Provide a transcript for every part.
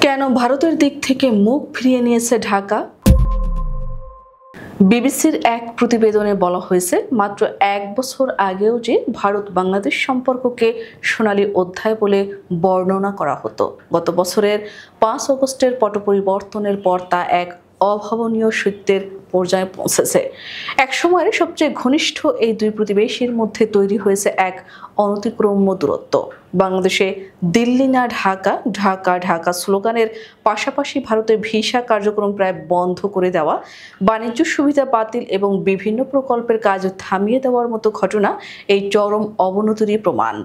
কেন ভারতের দিক থেকে মুখ ফিরিয়ে নিয়েছে ঢাকা? বিবিসির এক প্রতিবেদনে বলা হয়েছে, মাত্র 1 বছর আগেও যে ভারত বাংলাদেশ সম্পর্ককে সোনালী অধ্যায় বলে বর্ণনা করা হতো, গত বছরের 5 আগস্টের পট পরিবর্তনের পর তা এক অভাবনীয় সত্যের পর্যায়ে পৌঁছেছে। এক সময়ের সবচেয়ে ঘনিষ্ঠ এই দুই প্রতিবেশীর মধ্যে তৈরি হয়েছে এক অনতিক্রম্য দূরত্ব। বাংলাদেশে দিল্লি না ঢাকা, ঢাকা ঢাকা স্লোগানের পাশাপাশি ভারতের ভিসা কার্যক্রম প্রায় বন্ধ করে দেওয়া, বাণিজ্য সুবিধা বাতিল এবং বিভিন্ন প্রকল্পের কাজ থামিয়ে দেওয়ার মতো ঘটনা এই চরম অবনতিরই প্রমাণ।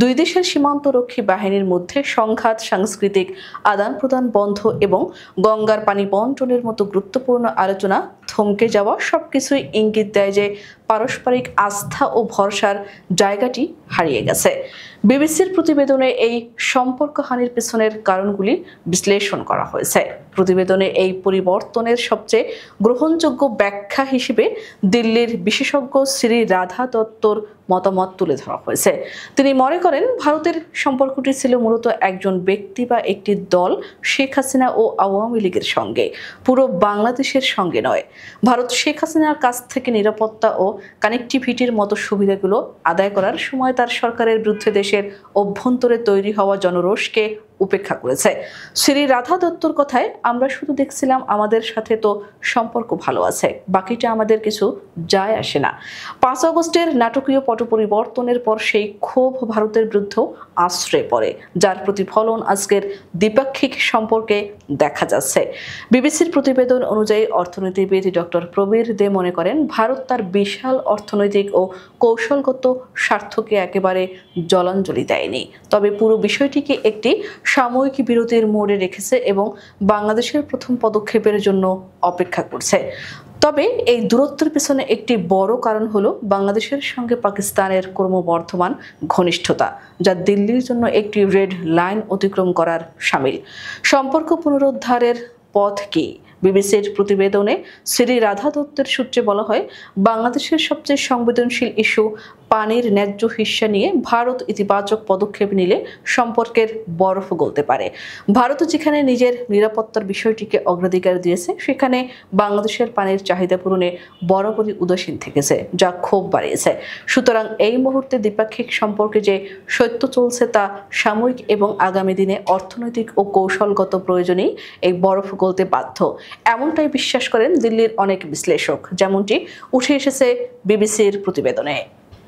দুই দেশের সীমান্তরক্ষী বাহিনীর মধ্যে সংঘাত, সাংস্কৃতিক আদান প্রদান বন্ধ এবং গঙ্গার পানি বন্টনের মতো গুরুত্বপূর্ণ আলোচনা থমকে যাওয়া সবকিছুই ইঙ্গিত দেয় যে পারস্পরিক আস্থা ও ভরসার জায়গাটি হারিয়ে গেছে। বিবিসির প্রতিবেদনে এই সম্পর্কহানির পেছনের কারণগুলি বিশ্লেষণ করা হয়েছে। প্রতিবেদনে এই পরিবর্তনের সবচেয়ে গ্রহণযোগ্য ব্যাখ্যা হিসেবে দিল্লির বিশেষজ্ঞ শ্রী রাধা দত্তর মতামত তুলে ধরা হয়েছে। তিনি মনে করেন, ভারতের সম্পর্কটি ছিল মূলত একজন ব্যক্তি বা একটি দল, শেখ হাসিনা ও আওয়ামী লীগের সঙ্গে, পুরো বাংলাদেশের সঙ্গে নয়। ভারত শেখ হাসিনার কাছ থেকে নিরাপত্তা ও কানেক্টিভিটির মতো সুবিধাগুলো আদায় করার সময় তার সরকারের বিরুদ্ধে দেশের অভ্যন্তরে তৈরি হওয়া জনরোষকে উপেক্ষা করেছে। শ্রী রাধা দত্তর কথায়, আমরা শুধু দেখছিলাম আমাদের সাথে তো সম্পর্ক ভালো আছে, বাকিটা আমাদের কিছু যায় আসে না। 5 আগস্টের নাটকীয় পট পরিবর্তনের পর সেই ক্ষোভ ভারতের বিরুদ্ধেও আশ্রয় পড়ে, যার প্রতিফলন আজকের দ্বিপাক্ষিক সম্পর্কে দেখা যাচ্ছে। বিবিসির প্রতিবেদন অনুযায়ী অর্থনীতিবিদ ডক্টর প্রবীর দে মনে করেন, ভারত তার বিশাল অর্থনৈতিক ও কৌশলগত স্বার্থকে একেবারে জলাঞ্জলি দেয়নি, তবে পুরো বিষয়টিকে একটি সাময়িক বিরতির মোড়ে রেখেছে এবং বাংলাদেশের প্রথম পদক্ষেপের জন্য অপেক্ষা করছে। তবে এই দূরত্বের পেছনে একটি বড় কারণ হলো বাংলাদেশের সঙ্গে পাকিস্তানের ক্রমবর্ধমান ঘনিষ্ঠতা, যা দিল্লির জন্য একটি রেড লাইন অতিক্রম করার শামিল। সম্পর্ক পুনরুদ্ধারের পথ কি? বিবিসির প্রতিবেদনে শ্রী রাধা দত্তের সূত্রে বলা হয়, বাংলাদেশের সবচেয়ে সংবেদনশীল ইস্যু পানির ন্যায্য হিস্সা নিয়ে ভারত ইতিবাচক পদক্ষেপ নিলে সম্পর্কের বরফ গলতে পারে। ভারত যেখানে নিজের নিরাপত্তার বিষয়টিকে অগ্রাধিকার দিয়েছে, সেখানে বাংলাদেশের পানির চাহিদা পূরণে বরাবরই উদাসীন থেকেছে, যা ক্ষোভ বাড়িয়েছে। সুতরাং এই মুহূর্তে দ্বিপাক্ষিক সম্পর্কে যে সত্য চলছে তা সাময়িক এবং আগামী দিনে অর্থনৈতিক ও কৌশলগত প্রয়োজনেই এই বরফ গলতে বাধ্য, এমনটাই বিশ্বাস করেন দিল্লির অনেক বিশ্লেষক, যেমনটি উঠে এসেছে বিবিসির প্রতিবেদনে।